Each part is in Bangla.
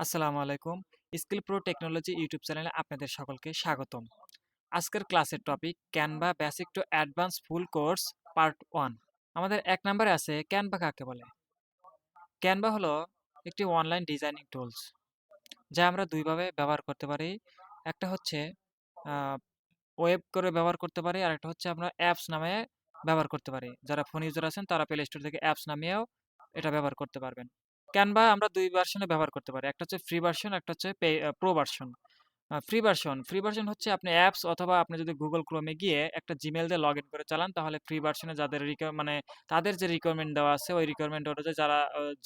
আসসালামু আলাইকুম। স্কিল প্রো টেকনোলজি ইউটিউব চ্যানেলে আপনাদের সকলকে স্বাগতম। আজকের ক্লাসের topic Canva basic to advance full course part 1। আমাদের ১ নম্বরে আছে ক্যানভা কাকে বলে? ক্যানভা হলো একটি অনলাইন ডিজাইনিং টুলস যা আমরা ২ ভাবে ব্যবহার করতে পারি। একটা হচ্ছে আ ওয়েব করে ব্যবহার করতে পারি, আরেকটা হচ্ছে আমরা অ্যাপস নামে ব্যবহার করতে পারি। যারা ফোন ইউজার আছেন তারা প্লে স্টোর থেকে অ্যাপস নামিয়েও এটা ব্যবহার করতে পারবেন। ক্যানভা আমরা ২ ভার্সনে ব্যবহার করতে পারি। একটা হচ্ছে ফ্রি ভার্সন, একটা হচ্ছে প্রো ভার্সন। ফ্রি ভার্সন হচ্ছে আপনি অ্যাপস অথবা আপনি যদি Google Chrome এ গিয়ে একটা Gmail দিয়ে লগইন করে চালান তাহলে ফ্রি ভার্সনে যাদের মানে তাদের যে রিকোয়ারমেন্ট দেওয়া আছে ওই রিকোয়ারমেন্ট অনুযায়ী যারা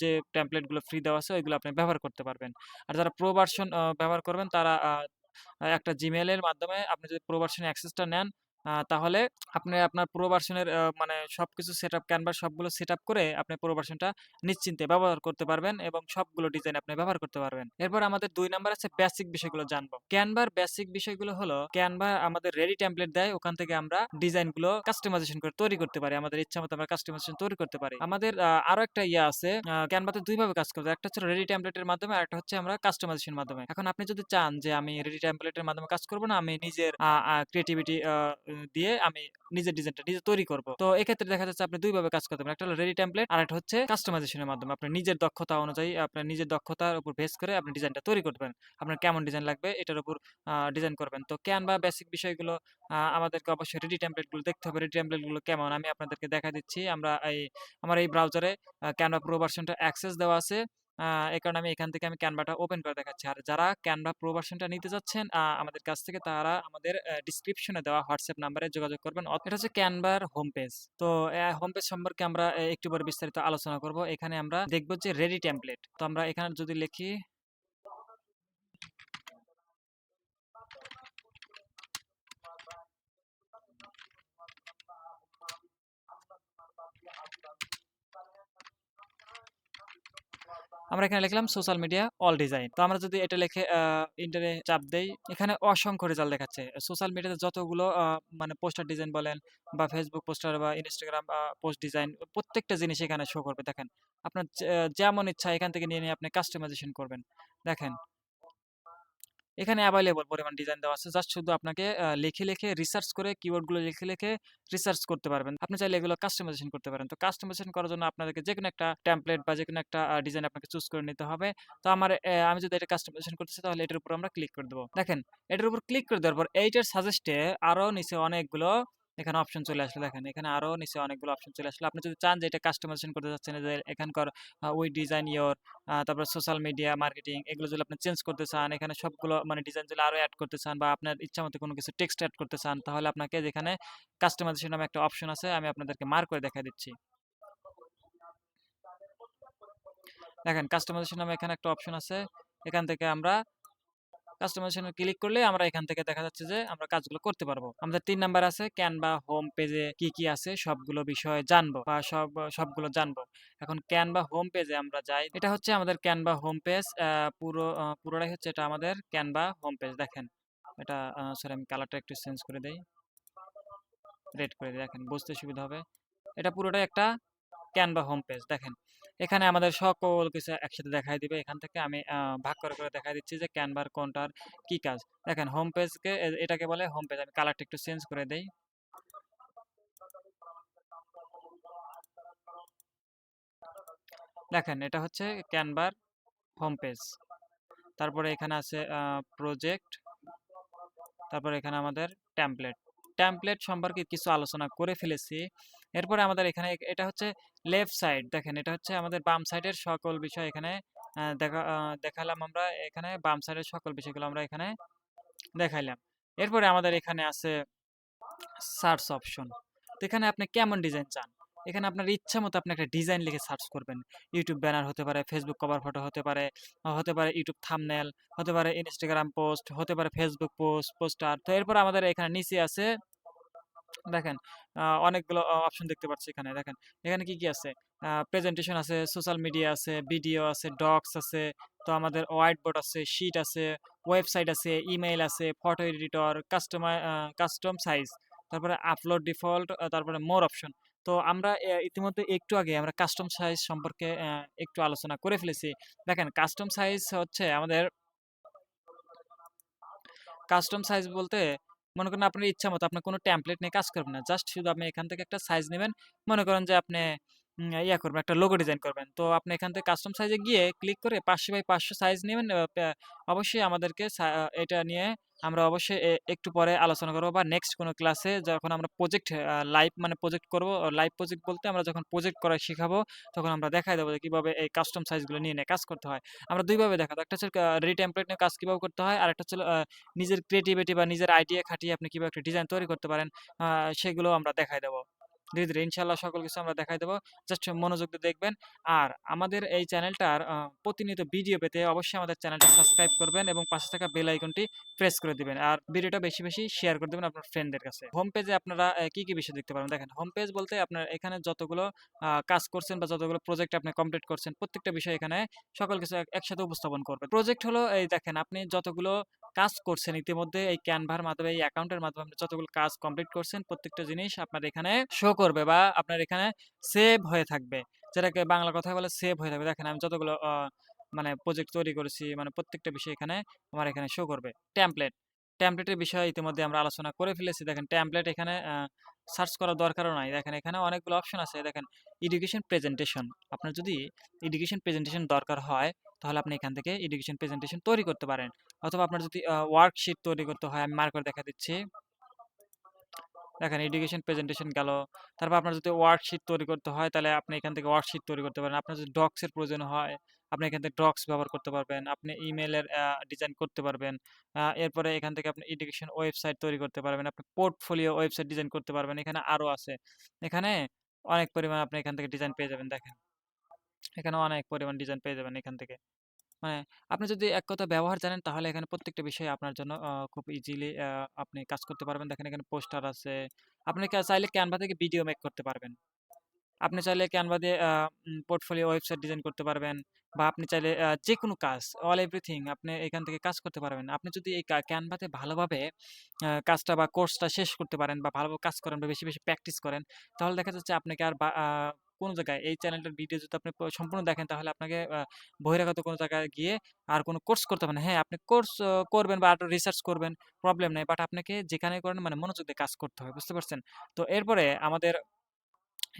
যে টেমপ্লেট গুলো ফ্রি দেওয়া আছে ওইগুলো আপনি ব্যবহার করতে পারবেন। আর যারা প্রো ভার্সন ব্যবহার করবেন তারা একটা Gmail এর মাধ্যমে আপনি যদি প্রো ভার্সন অ্যাক্সেসটা নেন তাহলে আপনি আপনার প্রো ভার্সনের মানে সবকিছু সেটআপ ক্যানভার সবগুলো সেটআপ করে আপনি প্রো ভার্সনটা নিশ্চিন্তে ব্যবহার করতে পারবেন এবং সবগুলো ডিজাইন আপনি ব্যবহার করতে পারবেন। এরপর আমাদের ২ নাম্বার আছে বেসিক বিষয়গুলো জানবো। ক্যানভার বেসিক বিষয়গুলো হলো ক্যানভা আমাদের রেডি টেমপ্লেট দেয়, ওখান থেকে আমরা ডিজাইনগুলো কাস্টমাইজেশন করে তৈরি করতে পারি। আমাদের ইচ্ছামতো আমরা কাস্টমাইজেশন তৈরি করতে পারি। আমাদের আরো একটা ইয়ে আছে, ক্যানভাতে ২ ভাবে কাজ করতে হয়। একটা হচ্ছে রেডি টেমপ্লেটের মাধ্যমে, আরেকটা হচ্ছে আমরা কাস্টমাইজেশন মাধ্যমে। এখন আপনি যদি চান যে আমি রেডি টেমপ্লেটের মাধ্যমে কাজ করব না, আমি নিজের ক্রিয়েটিভিটি দিয়ে আমি নিজের ডিজাইনটা নিজে তৈরি করব। তো এক্ষেত্রে দেখা যাচ্ছে আপনি ২ ভাবে কাজ করতে পারেন। একটা হলো রেডি টেমপ্লেট, আরেকটা হচ্ছে কাস্টমাইজেশনের মাধ্যমে। আপনি নিজের দক্ষতা অনুযায়ী আপনার নিজের দক্ষতার উপর বেস করে আপনি ডিজাইনটা তৈরি করবেন। আপনার কেমন ডিজাইন লাগবে এটার উপর ডিজাইন করবেন। তো ক্যানভা বেসিক বিষয়গুলো আমাদেরকে অবশ্যই রেডি টেমপ্লেট গুলো দেখতে হবে। রেডি টেমপ্লেট গুলো কেমন আমি আপনাদেরকে দেখায় দিচ্ছি। আমার এই ব্রাউজারে ক্যানভা প্রো ভার্সনটা অ্যাক্সেস দেওয়া আছে। আ এই কারণে আমি এখান থেকে ক্যানভাটা ওপেন করে দেখাচ্ছি। আর যারা ক্যানভা প্রো ভার্সনটা নিতে চাচ্ছেন আমাদের কাছ থেকে তারা আমাদের ডেসক্রিপশনে দেওয়া হোয়াটসঅ্যাপ নাম্বারে যোগাযোগ করবেন। এটা হচ্ছে ক্যানভার হোম পেজ। তো হোম পেজ সম্পর্কে আমরা একটু পরে বিস্তারিত আলোচনা করব। এখানে আমরা দেখব যে রেডি টেমপ্লেট। তো আমরা এখানে যদি লিখি আমরা এখানে লিখলাম সোশ্যাল মিডিয়া অল ডিজাইন। তো আমরা যদি এটা লিখে এন্টারে চাপ দেই, এখানে অসংখ্য রেজাল্ট দেখাচ্ছে। সোশ্যাল মিডিয়াতে যতগুলো মানে পোস্টার ডিজাইন বলেন বা Facebook পোস্টার বা Instagram পোস্ট ডিজাইন প্রত্যেকটা জিনিস এখানে শো করবে। দেখেন, আপনার যেমন ইচ্ছা এখান থেকে নিয়ে আপনি কাস্টমাইজেশন করবেন। দেখেন, এখানে এভেইলেবল পরিমাণ ডিজাইন দেওয়া আছে। জাস্ট শুধু আপনাকে লিখে রিসার্চ করে কিওয়ার্ড গুলো লিখে রিসার্চ করতে পারবেন। আপনি চাইলে এগুলো কাস্টমাইজেশন করতে পারেন। তো কাস্টমাইজেশন করার জন্য আপনাদেরকে যেকোনো একটা টেমপ্লেট বা যেকোনো একটা ডিজাইন আপনাকে চুজ করে নিতে হবে। তো আমি যদি এটা কাস্টমাইজেশন করতে চাই তাহলে এটার উপর আমরা ক্লিক করে দেব। দেখেন, এটার উপর ক্লিক করে দেওয়ার পর এইটার সাজেস্টে আরো নিচে অনেকগুলো এখানে অপশন চলে আসলো। দেখেন, এখানে আরো নিচে অনেকগুলো অপশন চলে আসলো। আপনি যদি চান যে এটা কাস্টমাইজেশন করতে চাচ্ছেন যে এখানকার উই ডিজাইন ইওর তারপর সোশ্যাল মিডিয়া মার্কেটিং এগুলো যদি আপনি চেঞ্জ করতে চান, এখানে সবগুলো মানে ডিজাইন যদি আরো এড করতে চান বা আপনার ইচ্ছামতো কোনো কিছু টেক্সট এড করতে চান, তাহলে আপনাকে যেখানে কাস্টমাইজেশন নামে একটা অপশন আছে আমি আপনাদেরকে মার্ক করে দেখায় দিচ্ছি। দেখেন, কাস্টমাইজেশন নামে এখানে একটা অপশন আছে। এখান থেকে আমরা কাস্টমাইজেশন এ ক্লিক করলে আমরা এখান থেকে দেখা যাচ্ছে যে আমরা কাজগুলো করতে পারবো। আমাদের ৩ নাম্বার আছে ক্যানভা হোম পেজে কি আছে সবগুলো বিষয় জানবো বা সবগুলো জানবো। এখন ক্যানভা হোম পেজে আমরা যাই। এটা হচ্ছে আমাদের ক্যানভা হোম পেজ। পুরোটাই হচ্ছে এটা আমাদের ক্যানভা হোম পেজ। দেখেন, এটা সরি আমি কালারটা একটু চেঞ্জ করে দেই। রেড করে দেই, দেখেন বুঝতে সুবিধা হবে। এটা পুরোটাই একটা ক্যানভা হোম পেজ। দেখেন, এখানে আমাদের সকল কিছু একসাথে দেখাই দিবে। এখান থেকে আমি ভাগ করে দেখাই দিচ্ছি যে ক্যানভার কোনটার কি কাজ। দেখেন, হোম পেজকে এটাকে বলে হোম পেজ। আমি কালারটা একটু চেঞ্জ করে দেই। দেখেন, এটা হচ্ছে ক্যানভার হোম পেজ। তারপরে এখানে আছে প্রজেক্ট। তারপরে এখানে আমাদের টেমপ্লেট। টেমপ্লেট সম্পর্কে কিছু আলোচনা করে ফেলেছি। এরপরে আমাদের এখানে এটা হচ্ছে লেফট সাইড। দেখেন, এটা হচ্ছে আমাদের বাম সাইডের সকল বিষয় এখানে দেখালাম আমরা। এখানে বাম সাইডের সকল বিষয়গুলো আমরা এখানে দেখাইলাম। এরপরে আমাদের এখানে আছে সার্চ অপশন। তো এখানে আপনি কেমন ডিজাইন চান? এখানে আপনার ইচ্ছা মতো আপনি একটা ডিজাইন লিখে সার্চ করবেন। ইউটিউব ব্যানার হতে পারে, ফেসবুক কভার ফটো হতে পারে ইউটিউব থাম্বনেল, হতে পারে ইনস্টাগ্রাম পোস্ট, হতে পারে ফেসবুক পোস্টার। তো এরপর আমাদের এখানে নিচে আছে, দেখেন, অনেকগুলো অপশন দেখতে পাচ্ছি এখানে। দেখেন, এখানে কি আছে? প্রেজেন্টেশন আছে, সোশ্যাল মিডিয়া আছে, ভিডিও আছে, ডক্স আছে, তো আমাদের হোয়াইট বোর্ড আছে, শিট আছে, ওয়েবসাইট আছে, ইমেইল আছে, ফটো এডিটর, কাস্টম সাইজ, তারপরে আপলোড ডিফল্ট, তারপরে মোর অপশন। তো আমরা ইতিমধ্যে একটু আগে আমরা কাস্টম সাইজ সম্পর্কে একটু আলোচনা করে ফেলেছি। দেখেন কাস্টম সাইজ হচ্ছে আমাদের কাস্টম সাইজ বলতে মনে করেন আপনার ইচ্ছা মতো আপনার কোনো টেমপ্লেট নিয়ে কাজ করবেন না। জাস্ট শুধু আপনি এখান থেকে একটা সাইজ নেবেন। মনে করেন যে আপনি ইয়া করবেন, একটা লোগো ডিজাইন করবেন। তো আপনি এখান থেকে কাস্টম সাইজে গিয়ে ক্লিক করে ৫০০ বাই ৫০০ সাইজ নিবেন। অবশ্যই আমাদেরকে এটা নিয়ে আমরা অবশ্যই একটু পরে আলোচনা করব বা নেক্সট কোনো ক্লাসে যখন আমরা প্রজেক্ট লাইভ মানে প্রজেক্ট করব। লাইভ প্রজেক্ট বলতে আমরা যখন প্রজেক্ট করা শিখাবো তখন আমরা দেখায় দেবো যে কিভাবে এই কাস্টম সাইজগুলো নিয়ে কাজ করতে হয়। আমরা ২ ভাবে দেখাবো। একটা হচ্ছে রেডি টেমপ্লেট নিয়ে কাজ কিভাবে করতে হয়। আরেকটা হচ্ছে নিজের ক্রিয়েটিভিটি বা নিজের আইডিয়া খাটিয়ে আপনি কিভাবে একটা ডিজাইন তৈরি করতে পারেন, সেগুলো আমরা দেখায় দেবো। ধীরে, ধীরে ইনশাআল্লাহ সকল কিছু আমরা দেখায় দেবো। জাস্ট মনোযোগ দিয়ে দেখবেন। আর আমাদের এই চ্যানেলটার প্রতিনিয়ত ভিডিও পেতে অবশ্যই আমাদের চ্যানেলটা সাবস্ক্রাইব করবেন এবং পাশে থাকা বেল আইকনটি প্রেস করে দিবেন। আর ভিডিওটা বেশি, বেশি শেয়ার করে দিবেন আপনার ফ্রেন্ডদের কাছে। হোম পেজে আপনারা কি, কি বিষয় দেখতে পারবেন? দেখেন হোম পেজ বলতে আপনার এখানে যতগুলো কাজ করছেন বা যতগুলো প্রজেক্ট আপনি কমপ্লিট করছেন প্রত্যেকটা বিষয় এখানে সকল কিছু একসাথে উপস্থাপন করবেন। প্রজেক্ট হলো এই দেখেন আপনি যতগুলো কাজ করছেন ইতিমধ্যে এই ক্যানভার মাধ্যমে এই অ্যাকাউন্টের মাধ্যমে আপনি যতগুলো কাজ কমপ্লিট করছেন প্রত্যেকটা জিনিস আপনার এখানে শো করবে বা আপনার এখানে সেভ হয়ে থাকবে, যেটাকে বাংলা কথায় বলে সেভ হয়ে থাকবে। দেখেন আমি যতগুলো মানে প্রজেক্ট তৈরি করেছি মানে প্রত্যেকটা বিষয় এখানে আমার এখানে শো করবে। টেমপ্লেটের বিষয়ে ইতিমধ্যে আমরা আলোচনা করে ফেলেছি। দেখেন টেমপ্লেট এখানে সার্চ করার দরকারও নাই। দেখেন এখানে অনেকগুলো অপশন আছে। দেখেন এডুকেশন প্রেজেন্টেশন, আপনার যদি এডুকেশন প্রেজেন্টেশন দরকার হয় তাহলে আপনি এখান থেকে এডুকেশন প্রেজেন্টেশন তৈরি করতে পারেন। অথবা আপনার যদি ওয়ার্কশিট তৈরি করতে হয়, আমি মার্ক করে দেখা দিচ্ছি। দেখেন এডুকেশন প্রেজেন্টেশন গেল। তারপর আপনার যদি ওয়ার্কশিট তৈরি করতে হয় তাহলে আপনি এখান থেকে ওয়ার্কশিট তৈরি করতে পারেন। আপনার যদি ডক্স এর প্রয়োজন হয় আপনি এখান থেকে ডক্স ব্যবহার করতে পারবেন। আপনি ইমেইলের ডিজাইন করতে পারবেন। এরপরে এখান থেকে আপনি এডুকেশন ওয়েবসাইট তৈরি করতে পারবেন। আপনি পোর্টফোলিও ওয়েবসাইট ডিজাইন করতে পারবেন। এখানে আরো আছে। এখানে অনেক পরিমাণ আপনি এখান থেকে ডিজাইন পেয়ে যাবেন। দেখেন এখানে অনেক পরিমাণ ডিজাইন পেয়ে যাবেন এখান থেকে। মানে আপনি যদি এক কথা ব্যবহার জানেন তাহলে এখানে প্রত্যেকটা বিষয় আপনার জন্য খুব ইজিলি আপনি কাজ করতে পারবেন। দেখেন এখানে পোস্টার আছে। আপনি চাইলে ক্যানভা থেকে ভিডিও মেক করতে পারবেন। আপনি চাইলে ক্যানভা দিয়ে পোর্টফোলিও ওয়েবসাইট ডিজাইন করতে পারবেন বা আপনি চাইলে যেকোনো কাজ অল এভরিথিং আপনি এখান থেকে কাজ করতে পারবেন। আপনি যদি এই ক্যানভাতে ভালোভাবে কাজটা বা কোর্সটা শেষ করতে পারেন বা ভালোভাবে কাজ করেন বা বেশি, বেশি প্র্যাকটিস করেন তাহলে দেখা যাচ্ছে আপনাকে আর কোনো জায়গায় এই চ্যানেলটার ভিডিও যদি আপনি সম্পূর্ণ দেখেন তাহলে আপনাকে বহিরাগত কোনো জায়গায় গিয়ে আর কোনো কোর্স করতে হবে না। হ্যাঁ, আপনি কোর্স করবেন বা আরো রিসার্চ করবেন, প্রবলেম নাই। বাট আপনাকে যেখানে করেন মানে মনোযোগ দিয়ে কাজ করতে হবে। বুঝতে পারছেন? তো এরপরে আমাদের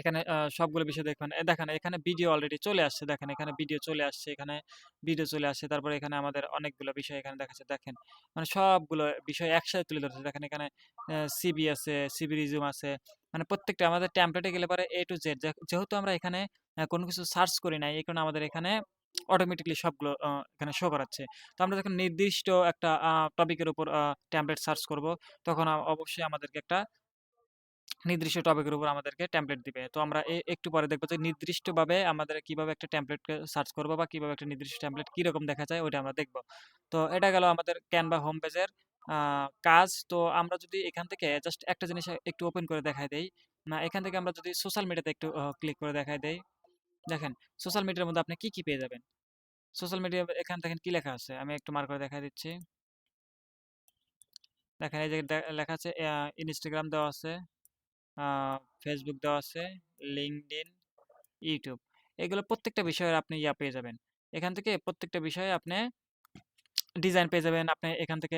এখানে সবগুলো বিষয় দেখবেন। দেখেন এখানে ভিডিও অলরেডি চলে আসছে। দেখেন এখানে ভিডিও চলে আসছে। এখানে ভিডিও চলে আসছে। তারপরে এখানে আমাদের অনেকগুলো বিষয় এখানে দেখাচ্ছে। দেখেন মানে সবগুলো বিষয় একসাথে তুলে ধরছে। দেখেন এখানে সিভি আছে, সিভি রিজিউম আছে। মানে প্রত্যেকটা আমাদের টেমপ্লেটে গেলে পরে A to Z যেহেতু আমরা এখানে কোনো কিছু সার্চ করি নাই, এই কারণে আমাদের এখানে অটোমেটিক্যালি সবগুলো এখানে শো করাচ্ছে। তো আমরা যখন নির্দিষ্ট একটা টপিকের উপর টেমপ্লেট সার্চ করব, তখন অবশ্যই আমাদেরকে একটা নির্দিষ্ট টপিকের উপর আমাদেরকে টেমপ্লেট দিবে। তো আমরা একটু পরে দেখব যে নির্দিষ্টভাবে আমাদের কিভাবে একটা টেমপ্লেটকে সার্চ করব বা কিভাবে একটা নির্দিষ্ট টেমপ্লেট কিরকম দেখা যায় ওইটা আমরা দেখব। তো এটা গেল আমাদের ক্যানভা হোম পেজের কাজ। তো আমরা যদি এখান থেকে জাস্ট একটা জিনিস একটু ওপেন করে দেখায় দেই। না এখান থেকে আমরা যদি সোশ্যাল মিডিয়াতে একটু ক্লিক করে দেখায় দেই। দেখেন সোশ্যাল মিডিয়ার মধ্যে আপনি কি, কি পেয়ে যাবেন। সোশ্যাল মিডিয়া এখানে দেখেন কি লেখা আছে। আমি একটু মার্ক করে দেখায় দিচ্ছি। দেখেন এই যে লেখা আছে Instagram দেওয়া আছে। আ Facebook দেওয়া আছে, LinkedIn, YouTube। এগুলো প্রত্যেকটা বিষয়ের আপনি পেয়ে যাবেন। এখান থেকে প্রত্যেকটা বিষয়ে আপনি ডিজাইন পেয়ে যাবেন। আপনি এখান থেকে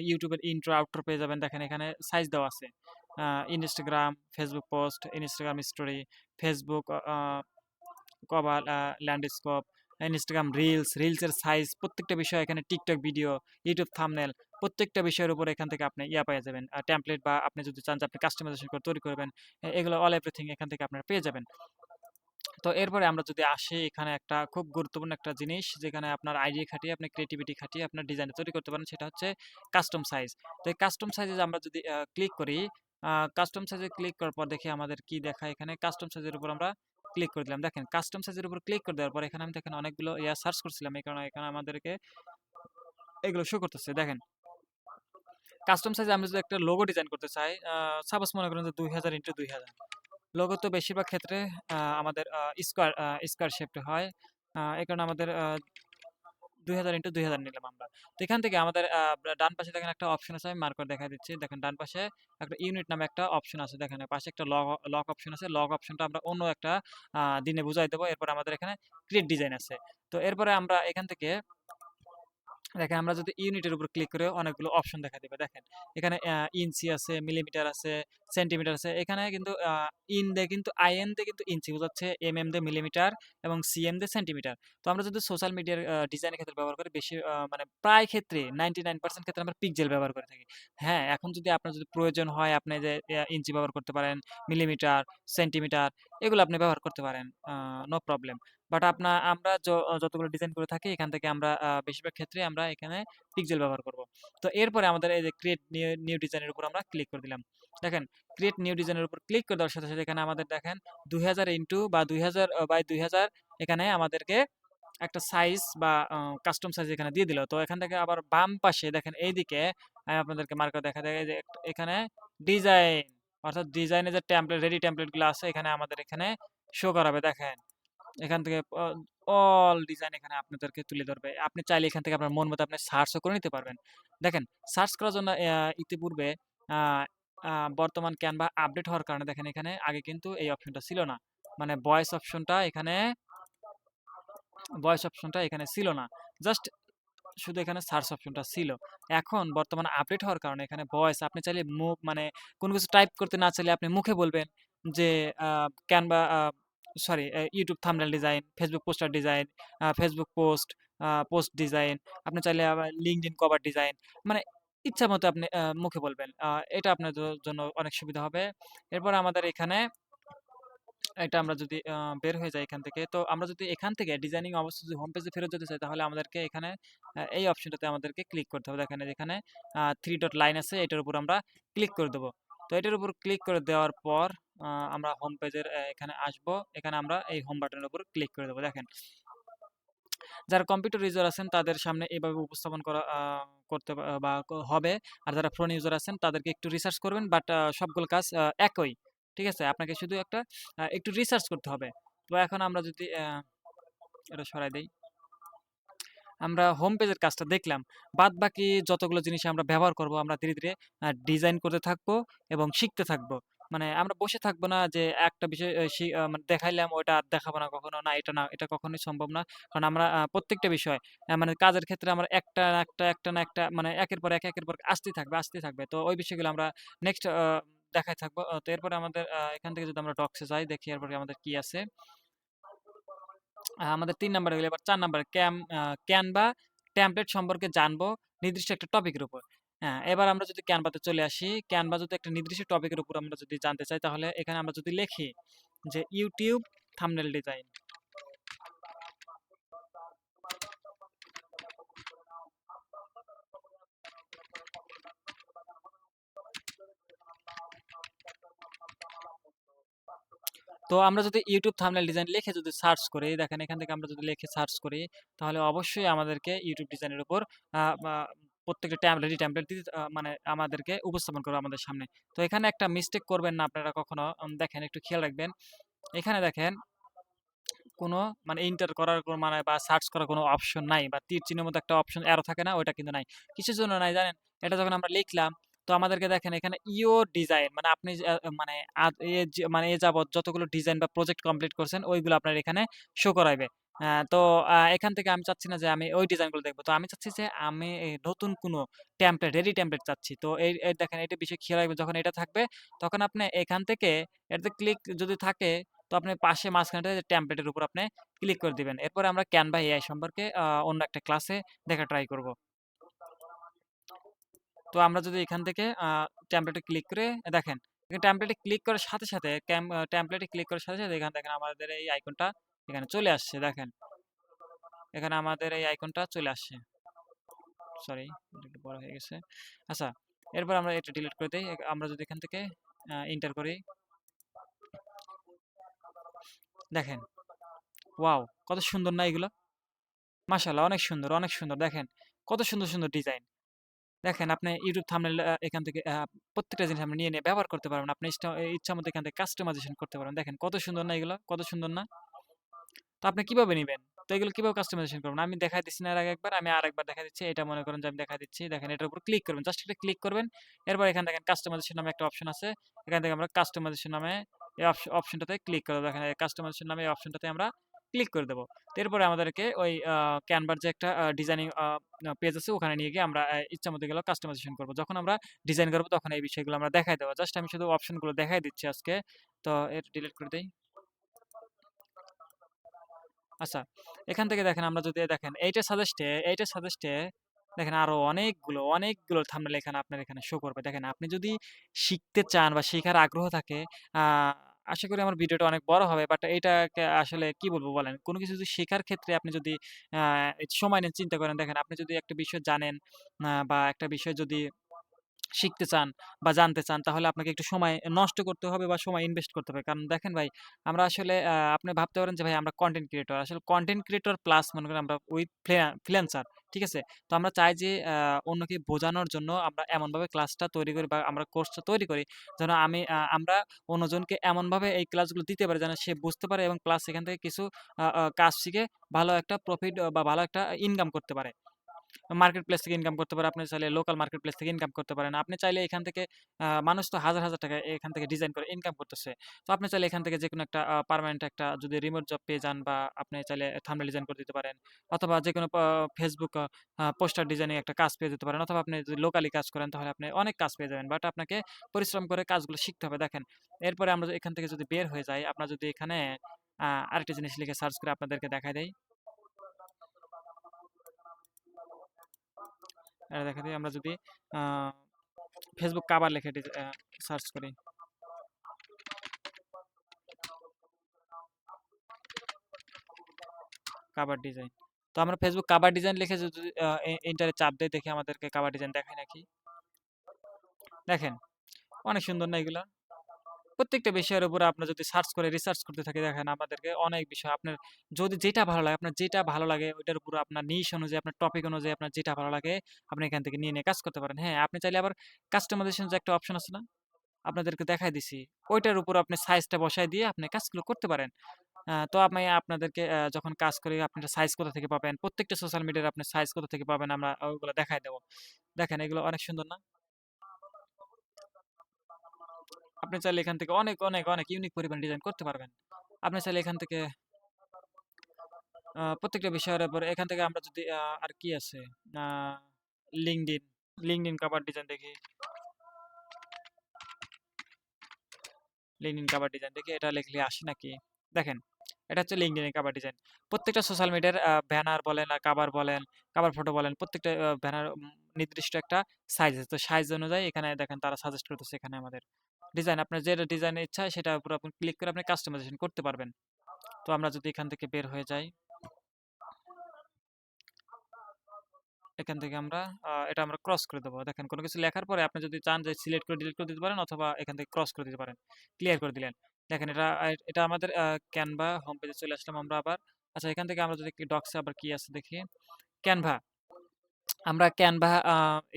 YouTube এর ইন্ট্রো, আউট্রো পেয়ে যাবেন। দেখেন এখানে সাইজ দেওয়া আছে। Instagram, Facebook post, Instagram story, Facebook cover, landscape, Instagram রিলসের সাইজ প্রত্যেকটা বিষয় এখানে TikTok ভিডিও, YouTube থাম্বনেল প্রত্যেকটা বিষয়ের উপর এখান থেকে আপনি পেয়ে যাবেন। টেমপ্লেট বা আপনি যদি চান যে আপনি কাস্টমাইজেশন করে তৈরি করবেন, এগুলো অল এভরিথিং এখান থেকে আপনারা পেয়ে যাবেন। তো এরপরে আমরা যদি আসি এখানে একটা খুব গুরুত্বপূর্ণ একটা জিনিস যেখানে আপনার আইডিয়া খাটিয়ে আপনি ক্রিয়েটিভিটি খাটিয়ে আপনার ডিজাইন তৈরি করতে পারেন সেটা হচ্ছে কাস্টম সাইজ। তো এই কাস্টম সাইজে আমরা যদি ক্লিক করি, কাস্টম সাইজে ক্লিক করার পর দেখি আমাদের কি দেখায় এখানে কাস্টম সাইজের উপর আমরা ক্লিক করে দিলাম। দেখেন কাস্টম সাইজের উপর ক্লিক করে দেওয়ার পর এখানে আমি দেখেন অনেকগুলো সার্চ করছিলাম এই কারণে এখানে আমাদেরকে এগুলো শো করতেছে। দেখেন কাস্টম সাইজে আমরা যদি একটা লোগো ডিজাইন করতে চাই, সাপোজ মনে করেন যে 2000 ইন্টু 2000 লোগো তো বেশিরভাগ ক্ষেত্রে আমাদের স্কোয়ার শেপড হয়। এই কারণে আমাদের 2000x2000 নিলাম আমরা। তো এখান থেকে আমাদের ডান পাশে দেখেন একটা অপশন আছে, আমি মার্ক করে দেখা দিচ্ছি। দেখেন ডান পাশে একটা ইউনিট নামে একটা অপশন আছে, দেখেন পাশে একটা লক অপশন আছে। লক অপশনটা আমরা অন্য একটা দিনে বুঝাই দেবো। এরপর আমাদের এখানে ক্রিয়েট ডিজাইন আছে। তো এরপরে আমরা এখান থেকে দেখেন আমরা যদি ইউনিটের উপর ক্লিক করে অনেকগুলো অপশন দেখা দিবে। দেখেন এখানে ইঞ্চি আছে, মিলিমিটার আছে, সেন্টিমিটার আছে। এখানে কিন্তু ইন দিয়ে কিন্তু আইএন দিয়ে কিন্তু ইঞ্চি বোঝাচ্ছে, এমএম দিয়ে মিলিমিটার এবং সিএম দিয়ে সেন্টিমিটার। তো আমরা যদি সোশ্যাল মিডিয়ার ডিজাইনের ক্ষেত্রে ব্যবহার করি, বেশি মানে প্রায় ক্ষেত্রে 99% ক্ষেত্রে আমরা পিক্সেল ব্যবহার করে থাকি। হ্যাঁ, এখন যদি আপনার যদি প্রয়োজন হয়, আপনি যে ইঞ্চি ব্যবহার করতে পারেন, মিলিমিটার, সেন্টিমিটার, এগুলো আপনি ব্যবহার করতে পারেন, নো প্রবলেম। বাট আমরা যতগুলো ডিজাইন করে থাকি, এখান থেকে আমরা বেশিরভাগ ক্ষেত্রে আমরা এখানে পিক্সেল ব্যবহার করব। তো এরপরে আমাদের এই যে ক্রিয়েট নিউ ডিজাইনের উপর আমরা ক্লিক করে দিলাম। দেখেন ক্রিয়েট নিউ ডিজাইনের উপর ক্লিক করে দেওয়ার সাথে সাথে এখানে আমাদের দেখেন 2000 ইন্টু বা 2000 বাই 2000 এখানে আমাদেরকে একটা সাইজ বা কাস্টম সাইজ এখানে দিয়ে দিল। তো এখান থেকে আবার বাম পাশে দেখেন এইদিকে আমি আপনাদেরকে মার্কার দেখা যায় যে এখানে ডিজাইন, অর্থাৎ ডিজাইনের যে টেমপ্লেট, রেডি টেমপ্লেট গুলো আছে, এখানে আমাদের এখানে শো করাবে। দেখেন এখান থেকে অল ডিজাইন এখানে আপনাদেরকে তুলে ধরবে। আপনি চাইলে এখান থেকে আপনার মন মতো আপনি সার্চও করে নিতে পারবেন। দেখেন সার্চ করার জন্য ইতিপূর্বে আহ, বর্তমান ক্যানভা আপডেট হওয়ার কারণে দেখেন এখানে আগে কিন্তু এই অপশনটা ছিল না। মানে ভয়েস অপশনটা এখানে ছিল না। জাস্ট শুধু এখানে সার্চ অপশনটা ছিল। এখন বর্তমানে আপডেট হওয়ার কারণে এখানে ভয়েস, আপনি চাইলে মুখ মানে কোনো কিছু টাইপ করতে না চাইলে আপনি মুখে বলবেন যে Canva sorry YouTube thumbnail design, Facebook poster design, Facebook post design, আপনি চাইলে আবার লিঙ্কডইন কভার ডিজাইন, মানে ইচ্ছা মতো আপনি মুখে বলবেন। এটা আপনার জন্য অনেক সুবিধা হবে। এরপর আমাদের এখানে এটা আমরা যদি বের হয়ে যাই এখান থেকে, তো আমরা যদি এখান থেকে ডিজাইনিং অবস্থা যদি হোম পেজে ফেরত যেতে চাই, তাহলে আমাদেরকে এখানে এই অপশনটাতে আমাদেরকে ক্লিক করতে হবে। দেখেন এখানে 3 ডট লাইন আছে, এটার উপর আমরা ক্লিক করে দেবো। তো এটার উপর ক্লিক করে দেওয়ার পর আমরা হোম পেজের এখানে আসবো। এখানে আমরা এই হোম বাটনের উপর ক্লিক করে দেবো। দেখেন যারা কম্পিউটার ইউজার আছেন তাদের সামনে এভাবে উপস্থাপন করা করতে হবে। আর যারা ফোন ইউজার আছেন তাদেরকে একটু রিসার্চ করবেন, বাট সবগুলো কাজ একই। ঠিক আছে, আপনাকে শুধু একটা একটু রিসার্চ করতে হবে। তো এখন আমরা যদি এটা সরাই দেই, আমরা হোম পেজের কাজটা দেখলাম। বাদ বাকি যতগুলো জিনিস আমরা ব্যবহার করব, আমরা ধীরে ধীরে ডিজাইন করতে থাকবো এবং শিখতে থাকবো। মানে আমরা বসে থাকবো না যে একটা বিষয় মানে দেখাইলাম ওইটা আর দেখাবো না কখনো, না এটা না, এটা কখনোই সম্ভব না। কারণ আমরা প্রত্যেকটা বিষয় মানে কাজের ক্ষেত্রে আমরা একটা মানে একের পর আসতেই থাকবে। তো ওই বিষয়গুলো আমরা নেক্সট দেখাই থাকবো। তো এরপরে আমাদের এখান থেকে যদি আমরা ডক্সে যাই, দেখি এরপরে আমাদের কি আছে। আমাদের 3 নাম্বার হলো, এবার 4 নাম্বার ক্যানভা টেমপ্লেট সম্পর্কে জানবো নির্দিষ্ট একটা টপিকের উপর। হ্যাঁ, এবার আমরা যদি ক্যানভাতে চলে আসি, ক্যানভা যদি একটা নির্দিষ্ট টপিকের উপর আমরা যদি জানতে চাই, তাহলে এখানে আমরা যদি লিখি যে ইউটিউব থাম্বনেল ডিজাইন, তো আমরা যদি ইউটিউব থাম্বনেল ডিজাইন লিখে যদি সার্চ করি, দেখেন এখান থেকে আমরা যদি লিখে সার্চ করি, তাহলে অবশ্যই আমাদেরকে ইউটিউব ডিজাইনের উপর প্রত্যেকটা রেডি টেমপ্লেট দিতে মানে আমাদেরকে উপস্থাপন করবে আমাদের সামনে। তো এখানে একটা মিস্টেক করবেন না আপনারা কখনো। দেখেন একটু খেয়াল রাখবেন, এখানে দেখেন কোনো মানে এন্টার করার কোনো মানে বা সার্চ করার কোনো অপশন নাই, বা তীর চিহ্নের মতো একটা অপশন অ্যারো থাকে না, ওইটা কিন্তু নাই। কিসের জন্য নাই জানেন? এটা যখন আমরা লিখলাম, তো আমাদেরকে দেখেন এখানে ইওর ডিজাইন, মানে আপনি মানে মানে এ যাবৎ যতগুলো ডিজাইন বা প্রজেক্ট কমপ্লিট করছেন ওইগুলো আপনার এখানে শো করাইবে। তো এখান থেকে আমি চাচ্ছি না যে আমি ওই ডিজাইনগুলো দেখবো। তো আমি চাচ্ছি যে আমি এই নতুন কোনো টেমপ্লেট, রেডি টেমপ্লেট চাচ্ছি। তো এই দেখেন এটা বিষয় খেয়াল রাখবেন, যখন এটা থাকবে তখন আপনি এখান থেকে এটাতে ক্লিক যদি থাকে, তো আপনি পাশে মাঝখানটায় টেমপ্লেটের উপর আপনি ক্লিক করে দিবেন। এরপরে আমরা ক্যানভা এআই সম্পর্কে অন্য একটা ক্লাসে দেখা ট্রাই করব। তো আমরা যদি এখান থেকে টেমপ্লেটে ক্লিক করে দেখেন, টেমপ্লেটে ক্লিক করার সাথে সাথে টেমপ্লেটে ক্লিক করার সাথে সাথে এখানে দেখেন আমাদের এই আইকনটা এখানে চলে আসছে। দেখেন এখানে আমাদের এই আইকনটা চলে আসছে। সরি, একটু বড় হয়ে গেছে। আচ্ছা, এরপর আমরা এটা ডিলিট করে দেই। আমরা যদি এখান থেকে এন্টার করি, দেখেন ওয়াও, কত সুন্দর না এগুলো! মাশাআল্লাহ, অনেক সুন্দর, অনেক সুন্দর। দেখেন কত সুন্দর সুন্দর ডিজাইন। দেখেন আপনি ইউটিউব থাম্বনেল এখান থেকে প্রত্যেকটা জিনিস আপনি নিয়ে ব্যবহার করতে পারবেন। আপনি ইচ্ছা মতো এখান থেকে কাস্টমাইজেশন করতে পারবেন। দেখেন কত সুন্দর না এগুলো? কত সুন্দর না? তো আপনি কিভাবে নিবেন? তো এগুলো কিভাবে কাস্টমাইজেশন করবেন আমি দেখাই দিচ্ছি না এর আগে একবার, আমি আরেকবার দেখা দিচ্ছি। এটা মনে করেন যে আমি দেখা দিচ্ছি, দেখেন এটার উপর ক্লিক করবেন, জাস্ট এটা ক্লিক করবেন। এরপর এখানে দেখেন কাস্টমাইজেশন নামে একটা অপশন আছে, এখান থেকে আমরা কাস্টমাইজেশন নামে এই অপশনটাতে ক্লিক করবো। দেখেন কাস্টমাইজেশন নামে এই অপশনটাতে আমরা ক্লিক করে দেবো। তো এরপরে আমাদেরকে ওই ক্যানভার যে একটা ডিজাইনিং পেজ আছে ওখানে নিয়ে গিয়ে আমরা ইচ্ছা মতো গেলে কাস্টমাইজেশন করবো। যখন আমরা ডিজাইন করবো তখন এই বিষয়গুলো আমরা দেখাই দেবো। জাস্ট আমি শুধু অপশনগুলো দেখাই দিচ্ছি আজকে। তো এটা ডিলিট করে দেই। আচ্ছা, এখান থেকে দেখেন আমরা যদি দেখেন এইটা সাজেস্টে দেখেন আরো অনেকগুলো থাম্বনেল এখানে আপনার এখানে শো করবে। দেখেন আপনি যদি শিখতে চান বা শেখার আগ্রহ থাকে, আশা করি আমার ভিডিওটা অনেক বড় হবে। বাট এইটাকে আসলে কি বলবো বলেন? কোনো কিছু যদি শেখার ক্ষেত্রে আপনি যদি আ সময় নিয়ে চিন্তা করেন, দেখেন আপনি যদি একটা বিষয় জানেন বা একটা বিষয় যদি শিখতে চান বা জানতে চান, তাহলে আপনাকে একটু সময় নষ্ট করতে হবে বা সময় ইনভেস্ট করতে হবে। কারণ দেখেন ভাই, আমরা আসলে আপনি ভাবতে পারেন যে ভাই আমরা কনটেন্ট ক্রিয়েটর। আসলে কনটেন্ট ক্রিয়েটর প্লাস মনে করেন আমরা উইথ ফ্রিল্যান্সার। ঠিক আছে? তো আমরা চাই যে অন্যকে বোঝানোর জন্য আমরা এমনভাবে ক্লাসটা তৈরি করি বা আমরা কোর্সটা তৈরি করি যেন আমরা অন্যজনকে এমনভাবে এই ক্লাসগুলো দিতে পারি যেন সে বুঝতে পারে এবং প্লাস সেখান থেকে কিছু কাজ শিখে ভালো একটা প্রফিট বা ভালো একটা ইনকাম করতে পারে। মার্কেট প্লেস থেকে ইনকাম করতে পারে। আপনি চাইলে লোকাল মার্কেট প্লেস থেকে ইনকাম করতে পারেন। আপনি চাইলে এখান থেকে মানুষ তো হাজার টাকা এখান থেকে ডিজাইন করে ইনকাম করতেছে। তো আপনি চাইলে এখান থেকে যেকোনো একটা পার্মানেন্ট একটা যদি রিমোট জব পেয়ে যান বা আপনি চাইলে থাম্বনেল ডিজাইন করে দিতে পারেন। অথবা যেকোনো Facebook পোস্টার ডিজাইনিং একটা কাজ পেয়ে যেতে পারেন। অথবা আপনি যদি লোকালি কাজ করেন তাহলে আপনি অনেক কাজ পেয়ে যাবেন। বাট আপনাকে পরিশ্রম করে কাজগুলো শিখতে হবে। দেখেন, এরপরে আমরা এখান থেকে যদি বের হয়ে যাই, আপনার যদি এখানে আরেকটা জিনিস লিখে সার্চ করে আপনাদেরকে দেখায় দেই। দেখা দিই আমরা যদি আ ফেসবুক কাভার লিখে সার্চ করি, কাভার ডিজাইন। তো আমরা ফেসবুক কাভার ডিজাইন লিখে যদি এন্টারে চাপ দেই, দেখি আমাদেরকে কাভার ডিজাইন দেখায় নাকি। দেখেন অনেক সুন্দর না এগুলা? প্রত্যেকটা বিষয়ের উপরে আপনার যদি সার্চ করে রিসার্চ করতে থাকি, দেখেন আমাদেরকে অনেক বিষয় আপনার যদি যেটা ভালো লাগে, আপনার যেটা ভালো লাগে ওইটার উপরে আপনার নিশ অনুযায়ী, আপনার টপিক অনুযায়ী আপনার যেটা ভালো লাগে আপনি এখান থেকে নিয়ে কাজ করতে পারেন। হ্যাঁ, আপনি চাইলে আবার কাস্টমাইজেশন যে একটা অপশন আছে না? আপনাদেরকে দেখায় দিছি। ওইটার উপর আপনি সাইজটা বসায় দিয়ে আপনি কাজগুলো করতে পারেন। তো আমি আপনাদেরকে যখন কাজ করি আপনারা সাইজ কোথা থেকে পাবেন, প্রত্যেকটা সোশ্যাল মিডিয়ার আপনি সাইজ কোথা থেকে পাবেন আমরা ওগুলো দেখায় দেব। দেখেন এগুলো অনেক সুন্দর না? আপনি চাইলে এখান থেকে অনেক ইউনিক পরিমাণ ডিজাইন করতে পারবেন। আপনি চাইলে এখান থেকে প্রত্যেকটা বিষয়ের উপর এখান থেকে আমরা যদি আর কি আছে? আ LinkedIn, LinkedIn কভার ডিজাইন দেখি। লিঙ্কডইন কভার ডিজাইন দেখি এটা লিখলে আসে নাকি? দেখেন, এটা হচ্ছে লিঙ্কডইন কভার ডিজাইন। প্রত্যেকটা সোশ্যাল মিডিয়ার ব্যানার বলেন আর কভার বলেন, কভার ফটো বলেন, প্রত্যেকটা ব্যানার নির্দিষ্ট একটা সাইজ আছে। তো সাইজ অনুযায়ী এখানে দেখেন তারা সাজেস্ট করতেছে এখানে আমাদের ডিজাইন। আপনার যেটা ডিজাইনের ইচ্ছা সেটার উপর আপনি ক্লিক করে আপনি কাস্টমাইজেশন করতে পারবেন। তো আমরা যদি এখান থেকে বের হয়ে যাই, এখান থেকে আমরা এটা আমরা ক্রস করে দেবো। দেখেন কোনো কিছু লেখার পরে আপনি যদি চান যে সিলেক্ট করে ডিলিট করে দিতে পারেন অথবা এখান থেকে ক্রস করে দিতে পারেন। ক্লিয়ার করে দিলেন। দেখেন এটা আমাদের ক্যানভা হোম পেজে চলে আসলাম আমরা আবার। আচ্ছা, এখান থেকে আমরা যদি ডক্সে আবার কি আছে দেখি। ক্যানভা। আমরা ক্যানভা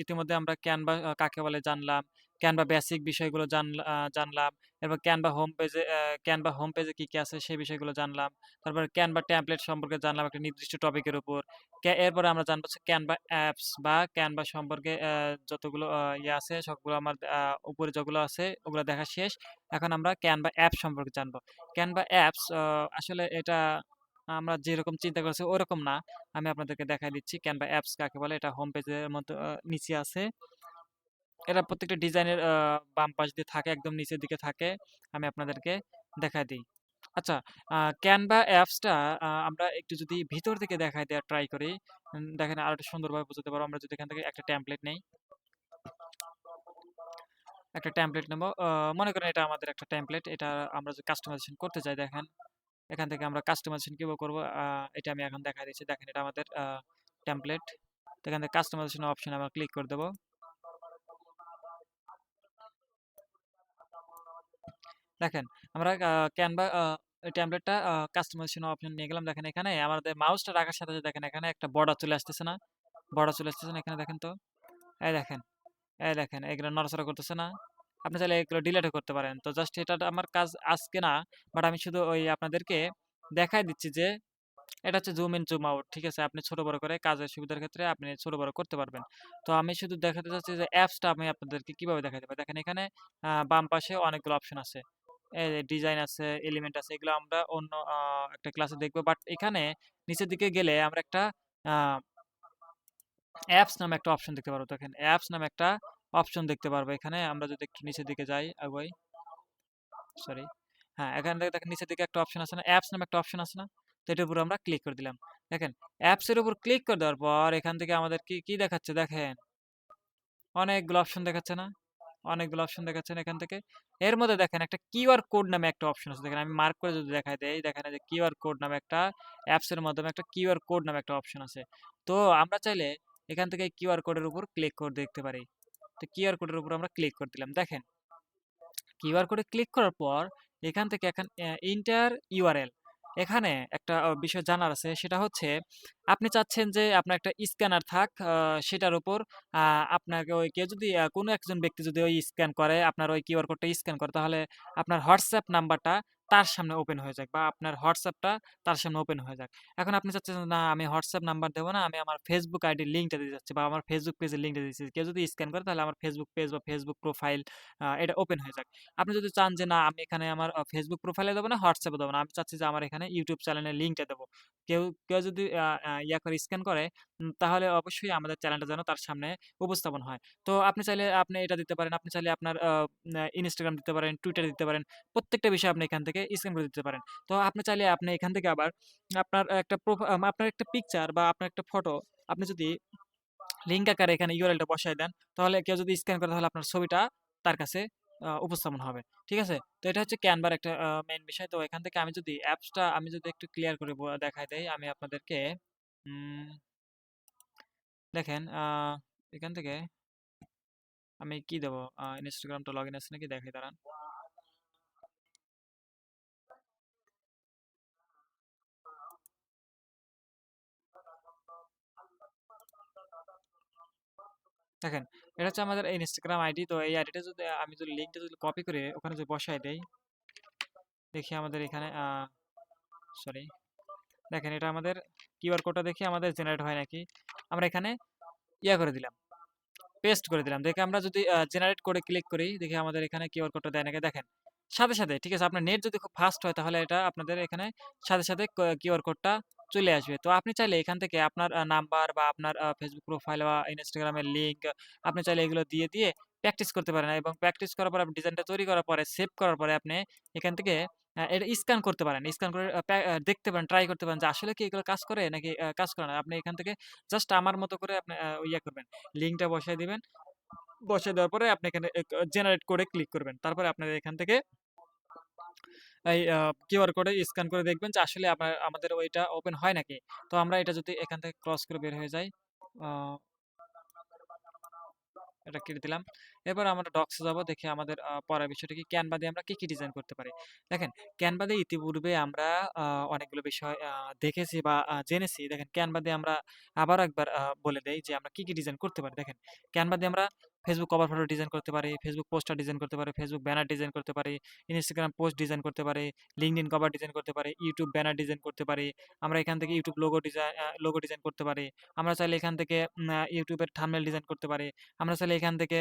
ইতিমধ্যে আমরা ক্যানভা কাকে বলে জানলাম। ক্যানভা বেসিক বিষয়গুলো জানলাম। এরপর ক্যানভা হোম পেজে কি আছে সেই বিষয়গুলো জানলাম। তারপর ক্যানভা টেমপ্লেট সম্পর্কে জানলাম একটা নির্দিষ্ট টপিকের উপর। এরপরে আমরা জানবো হচ্ছে ক্যানভা অ্যাপস বা ক্যানভা সম্পর্কে যতগুলো ইয়ে আছে সবগুলো আমার উপরে যেগুলো আছে ওগুলো দেখা শেষ। এখন আমরা ক্যানভা অ্যাপ সম্পর্কে জানবো। ক্যানভা অ্যাপস আসলে এটা আমরা যেরকম চিন্তা করছি ওরকম না। আমি আপনাদেরকে দেখাই দিচ্ছি ক্যানভা অ্যাপস কাকে বলে। এটা হোম পেজের মতো নিচে আছে। এরা প্রত্যেকটা ডিজাইনের বাম পাশ দিয়ে থাকে, একদম নিচের দিকে থাকে। আমি আপনাদেরকে দেখাই দিই। আচ্ছা, ক্যানভা অ্যাপসটা আমরা একটু যদি ভিতর থেকে দেখায় দেওয়ার ট্রাই করি, দেখেন আরো একটু সুন্দরভাবে বোঝাতে পারবো। আমরা যদি এখান থেকে একটা টেমপ্লেট নেই, একটা টেমপ্লেট নেব। মনে করেন এটা আমাদের একটা টেমপ্লেট। এটা আমরা যদি কাস্টমাইজেশন করতে চাই, দেখেন এখান থেকে আমরা কাস্টমাইজেশন কিভাবে করব এটা আমি এখন দেখাই দিচ্ছি। দেখেন এটা আমাদের টেমপ্লেট। তো এখান থেকে কাস্টমাইজেশন অপশনে আমরা ক্লিক করে দেব। দেখেন আমরা ক্যানভা টেমপ্লেটটা কাস্টমাইজেশন অপশন নিয়ে গেলাম। দেখেন এখানে আমাদের মাউসটা রাখার সাথে সাথে দেখেন এখানে একটা বর্ডার চলে আসতেছে না? বর্ডার চলে আসতেছে না এখানে দেখেন তো? এই দেখেন, এই দেখেন এগুলো নড়াচড়া করতেছে না? আপনি চাইলে এগুলো ডিলিটও করতে পারেন। তো জাস্ট এটা আমার কাজ আজকে না, বাট আমি শুধু ওই আপনাদেরকে দেখাই দিচ্ছি যে এটা হচ্ছে জুম ইন জুম আউট, ঠিক আছে? আপনি ছোট বড় করে কাজের সুবিধার ক্ষেত্রে আপনি ছোট বড় করতে পারবেন। তো আমি শুধু দেখাতে চাচ্ছি যে অ্যাপসটা আমি আপনাদেরকে কিভাবে দেখাতে পারি। দেখেন এখানে বাম পাশে অনেকগুলো অপশন আছে। এই যে ডিজাইন আছে, এলিমেন্ট আছে, এগুলো আমরা অন্য একটা ক্লাসে দেখব। বাট এখানে নিচের দিকে গেলে আমরা একটা আ অ্যাপস নামে একটা অপশন দেখতে পারবো। দেখেন অ্যাপস নামে একটা অপশন দেখতে পারবো। এখানে আমরা যদি একটু নিচের দিকে যাই, আগুয়াই, সরি। হ্যাঁ, এখান থেকে দেখেন নিচের দিকে একটা অপশন আছে না? অ্যাপস নামে একটা অপশন আছে না? তো এটার উপর আমরা ক্লিক করে দিলাম। দেখেন অ্যাপস এর উপর ক্লিক করে দেওয়ার পর এখান থেকে আমাদের কি দেখাচ্ছে দেখেন। অনেকগুলো অপশন দেখাচ্ছে না? অনেকগুলো অপশন দেখাচ্ছে না এখান থেকে। এর মধ্যে দেখেন একটা কিউআর কোড নামে একটা অপশন আছে। দেখেন আমি মার্ক করে যদি দেখাই দেই, দেখেন এই যে কিউআর কোড নামে একটা অ্যাপস এর মাধ্যমে একটা কিউআর কোড নামে একটা অপশন আছে। তো আমরা চাইলে এখান থেকে কিউআর কোডের উপর ক্লিক করে দেখতে পারি। তো কিউআর কোডের উপর আমরা ক্লিক করে দিলাম। দেখেন কিউআর কোডে ক্লিক করার পর এখান থেকে এখন ইন্টার ইউআরএল, এখানে একটা বিষয় জানার আছে, সেটা হচ্ছে আপনি চাচ্ছেন যে আপনার একটা স্ক্যানার থাক, সেটার উপর আপনাকে ওই কেউ যদি কোনো একজন ব্যক্তি যদি ওই স্ক্যান করে, আপনার ওই কিউআর কোডটা স্ক্যান করে, তাহলে আপনার হোয়াটসঅ্যাপ নাম্বারটা তার সামনে ওপেন হয়ে যাক, বা আপনার হোয়াটসঅ্যাপটা তার সামনে ওপেন হয়ে যাক। এখন আপনি চাচ্ছেন যে, না আমি হোয়াটসঅ্যাপ নাম্বার দেবো না, আমি আমার ফেসবুক আইডির লিঙ্কটা দিতে চাচ্ছি, বা আমার ফেসবুক পেজের লিঙ্কটা দিচ্ছি, কেউ যদি স্ক্যান করে তাহলে আমার ফেসবুক পেজ বা ফেসবুক প্রোফাইল এটা ওপেন হয়ে যাক। আপনি যদি চান যে না আমি এখানে আমার ফেসবুক প্রোফাইলে দেবো না, হোয়াটসঅ্যাপে দেবো না, আমি চাচ্ছি যে আমার এখানে ইউটিউব চ্যানেলের লিঙ্কটা দেবো। কেউ কেউ যদি ইয়া করে স্ক্যান করে, তাহলে অবশ্যই আমাদের চ্যানেলটা যেন তার সামনে উপস্থাপন হয়। তো আপনি চাইলে আপনি এটা দিতে পারেন, আপনি চাইলে আপনার ইনস্টাগ্রাম দিতে পারেন, টুইটার দিতে পারেন, প্রত্যেকটা বিষয় আপনি এখান থেকে স্ক্যান করে দিতে পারেন। তো আপনি চাইলে আপনি এখান থেকে আবার আপনার একটা আপনার একটা পিকচার বা আপনার একটা ফটো আপনি যদি লিঙ্ক আকারে এখানে ইউআরএলটা বসায় দেন, তাহলে কেউ যদি স্ক্যান করে তাহলে আপনার ছবিটা তার কাছে উপস্থাপন হবে। ঠিক আছে? তো এটা হচ্ছে ক্যানভার একটা মেইন বিষয়। তো এখান থেকে আমি যদি অ্যাপসটা আমি যদি একটু ক্লিয়ার করে দেখায় দেই আমি আপনাদেরকে। উম দেখেন এখান থেকে আমি কি দেব? ইনস্টাগ্রামটা লগইন আছে নাকি দেখাই দাঁড়ান। দেখেন এটা হচ্ছে আমাদের ইনস্টাগ্রাম আইডি। তো এই আইডিটা যদি আমি যদি লিঙ্কটা যদি কপি করে ওখানে যদি বসায় দেই, দেখি আমাদের এখানে সরি, দেখেন এটা আমাদের কিউআর কোডটা দেখি আমাদের জেনারেট হয় নাকি। আমরা এখানে ইয়া করে দিলাম, পেস্ট করে দিলাম। দেখে আমরা যদি জেনারেট করে ক্লিক করি, দেখি আমাদের এখানে কিউআর কোডটা দেয় নাকি দেখেন। সাথে, সাথে ঠিক আছে, আপনার নেট যদি খুব ফাস্ট হয় তাহলে এটা আপনাদের এখানে সাথে, সাথে কিউআর কোডটা চলে আসবে। তো আপনি চাইলে এখান থেকে আপনার নাম্বার বা আপনার ফেসবুক প্রোফাইল বা ইনস্টাগ্রামের লিংক আপনি চাইলে এগুলো দিয়ে প্র্যাকটিস করতে পারেন, এবং প্র্যাকটিস করার পর আপনি ডিজাইনটা তৈরি করার পরে সেভ করার পরে আপনি এখান থেকে এটা স্ক্যান করতে পারেন। স্ক্যান করে দেখতে পারেন, ট্রাই করতে পারেন যে আসলে কি এগুলো কাজ করে নাকি কাজ করে না। আপনি এখান থেকে জাস্ট আমার মতো করে আপনি ইয়া করবেন। লিঙ্কটা বসায় দিবেন। বসিয়ে দেওয়ার পরে আপনি এখানে জেনারেট কোডে ক্লিক করবেন। তারপরে আপনার এখান থেকে এই কিউআর কোডে স্ক্যান করে দেখবেন যে আসলে আমাদের ওইটা ওপেন হয় নাকি। তো আমরা এটা যদি এখান থেকে ক্রস করে বের হয়ে যাই, আ এটা কেটে দিলাম। এরপর আমরা ডক্সে যাব, দেখি আমাদের পড়ার বিষয়টা কি, ক্যানভা দিয়ে আমরা কি ডিজাইন করতে পারি। দেখেন ক্যানভা দিয়ে ইতিপূর্বে আমরা আ অনেকগুলো বিষয় দেখেছি বা জেনেছি। দেখেন ক্যানভা দিয়ে আমরা আবারও একবার বলে দেই যে আমরা কি ডিজাইন করতে পারি। দেখেন ক্যানভা দিয়ে আমরা ফেসবুক কভার ফটো ডিজাইন করতে পারি, ফেসবুক পোস্টার ডিজাইন করতে পারি, ফেসবুক ব্যানার ডিজাইন করতে পারি, ইনস্টাগ্রাম পোস্ট ডিজাইন করতে পারি, লিঙ্কডইন কভার ডিজাইন করতে পারি, ইউটিউব ব্যানার ডিজাইন করতে পারি। আমরা এখান থেকে ইউটিউব লোগো ডিজাইন করতে পারি। আমরা চাইলে এখান থেকে ইউটিউবের থাম্বনেল ডিজাইন করতে পারি। আমরা চাইলে এখান থেকে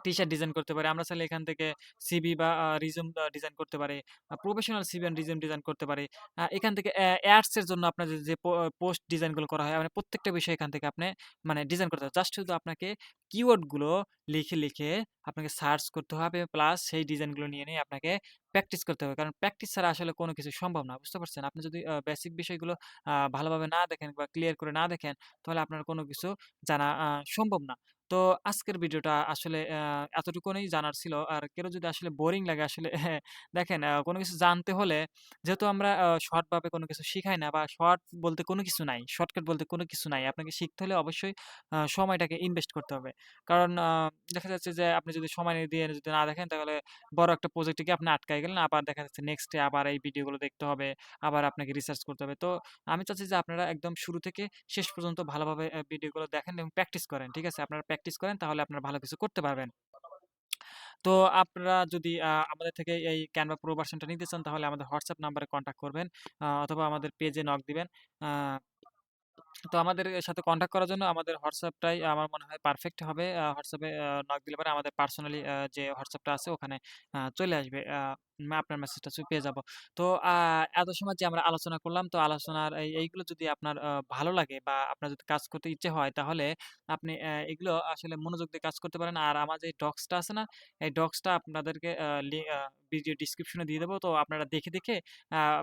টি-শার্ট ডিজাইন করতে পারি। আমরা চাইলে এখান থেকে সিভি বা রিজিউম ডিজাইন করতে পারি। Professional CV and resume design করতে পারি। এখান থেকে অ্যাডস এর জন্য আপনার যে পোস্ট ডিজাইন গুলো করা হয়, মানে প্রত্যেকটা বিষয় এখান থেকে আপনি মানে ডিজাইন করতে হবে। জাস্ট শুধু আপনাকে কিওয়ার্ড গুলো লিখে আপনাকে সার্চ করতে হবে, প্লাস সেই ডিজাইন গুলো নিয়ে আপনাকে প্র্যাকটিস করতে হবে। কারণ প্র্যাকটিস ছাড়া আসলে কোনো কিছু সম্ভব না। বুঝতে পারছেন? আপনি যদি বেসিক বিষয়গুলো ভালোভাবে না দেখেন বা ক্লিয়ার করে না দেখেন, তাহলে আপনার কোনো কিছু জানা সম্ভব না। তো আজকের ভিডিওটা আসলে এতটুকুনই জানার ছিল। আর কেউ যদি আসলে বোরিং লাগে আসলে দেখেন কোনো কিছু জানতে হলে, যেহেতু আমরা শর্ট ভাবে কোনো কিছু শিখাই না, বা শর্ট বলতে কোনো কিছু নাই, শর্টকাট বলতে কোনো কিছু নাই। আপনাকে শিখতে হলে অবশ্যই সময়টাকে ইনভেস্ট করতে হবে। কারণ দেখা যাচ্ছে যে আপনি যদি সময় দিয়ে যদি না দেখেন, তাহলে বড় একটা প্রজেক্টে গিয়ে আপনি আটকায় গেলেন। আবার দেখা যাচ্ছে নেক্সট ডে আবার এই ভিডিওগুলো দেখতে হবে, আবার আপনাকে রিসার্চ করতে হবে। তো আমি চাচ্ছি যে আপনারা একদম শুরু থেকে শেষ পর্যন্ত ভালোভাবে ভিডিওগুলো দেখেন এবং প্র্যাকটিস করেন। ঠিক আছে? আপনারা প্র্যাকটিস করেন, তাহলে আপনারা ভালো কিছু করতে পারবেন। তো আপনারা যদি আমাদের থেকে এই Canva Pro ভার্সনটা নিতে চান তাহলে আমাদের WhatsApp নাম্বারে কনট্যাক্ট করবেন অথবা আমাদের পেজে নক দিবেন। আ তো আমাদের সাথে কনট্যাক্ট করার জন্য আমাদের WhatsApp টাই আমার মনে হয় পারফেক্ট হবে। WhatsApp এ নক দিলে পরে আমাদের পার্সোনালি যে WhatsApp টা আছে ওখানে চলে আসবে। আপনার মেসেজটা পেয়ে যাব। তো আ এত সময় যে আমরা আলোচনা করলাম, তো আলোচনার এইগুলো যদি আপনার ভালো লাগে বা আপনার যদি কাজ করতে ইচ্ছে হয় তাহলে আপনি এগুলো আসলে মনোযোগ দিয়ে কাজ করতে পারেন। আর আমার যে ডক্সটা আছে না? এই ডক্সটা আপনাদেরকে ভিডিও ডেসক্রিপশনে দিয়ে দেবো। তো আপনারা দেখে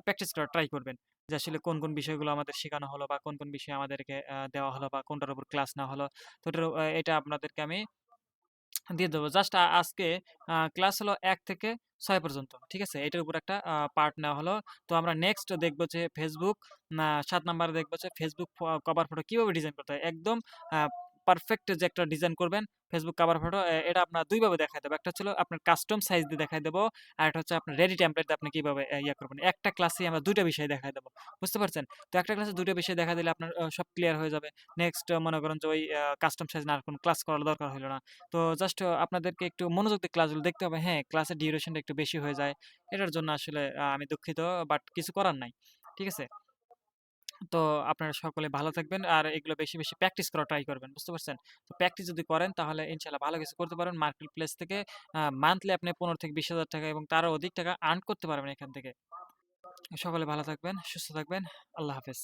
প্র্যাকটিস করার ট্রাই করবেন। যে আসলে কোন বিষয়গুলো আমাদের শেখানো হলো বা কোন বিষয় আমাদেরকে দেওয়া হলো বা কোনটার উপর ক্লাস নেওয়া হলো। তো এটা আপনাদেরকে আমি দিয়ে দেবো। জাস্ট আজকে ক্লাস হলো ১ থেকে ৬ পর্যন্ত। ঠিক আছে? এটার উপর একটা পার্ট নেওয়া হলো। তো আমরা নেক্সট দেখব যে Facebook ৭ নাম্বারে দেখব যে Facebook কভার ফটো কিভাবে ডিজাইন করতে হয়। একদম আ পারফেক্ট যে একটা ডিজাইন করবেন Facebook কভার ফটো এটা আপনার ২ ভাবে দেখায় দেব। একটা হচ্ছে হলো আপনার কাস্টম সাইজ দিয়ে দেখায় দেব। আরেকটা হচ্ছে আপনার রেডি টেমপ্লেট দিয়ে আপনি কিভাবে ইয়া করবেন। একটা ক্লাসেই আমরা ২ টা বিষয় দেখায় দেব। বুঝতে পারছেন? তো একটা ক্লাসে ২ টা বিষয় দেখা দিলে আপনার সব ক্লিয়ার হয়ে যাবে। নেক্সট মনে করেন যে ওই কাস্টম সাইজ না আর কোন ক্লাস করার দরকার হইল না। তো জাস্ট আপনাদেরকে একটু মনোযোগ দিয়ে ক্লাসগুলো দেখতে হবে। হ্যাঁ, ক্লাসের ডিউরেশনটা একটু বেশি হয়ে যায়। এটার জন্য আসলে আমি দুঃখিত বাট কিছু করার নাই। ঠিক আছে? তো আপনারা সকলে ভালো থাকবেন আর এগুলো বেশি প্র্যাকটিস করার ট্রাই করবেন। বুঝতে পারছেন? তো প্র্যাকটিস যদি করেন তাহলে ইনশাআল্লাহ ভালো কিছু করতে পারবেন। মার্কেট প্লেস থেকে মান্থলি আপনি ১৫ থেকে ২০,০০০ টাকা এবং তারও অধিক টাকা আর্ন করতে পারবেন এখান থেকে। সকলে ভালো থাকবেন, সুস্থ থাকবেন। আল্লাহ হাফেজ।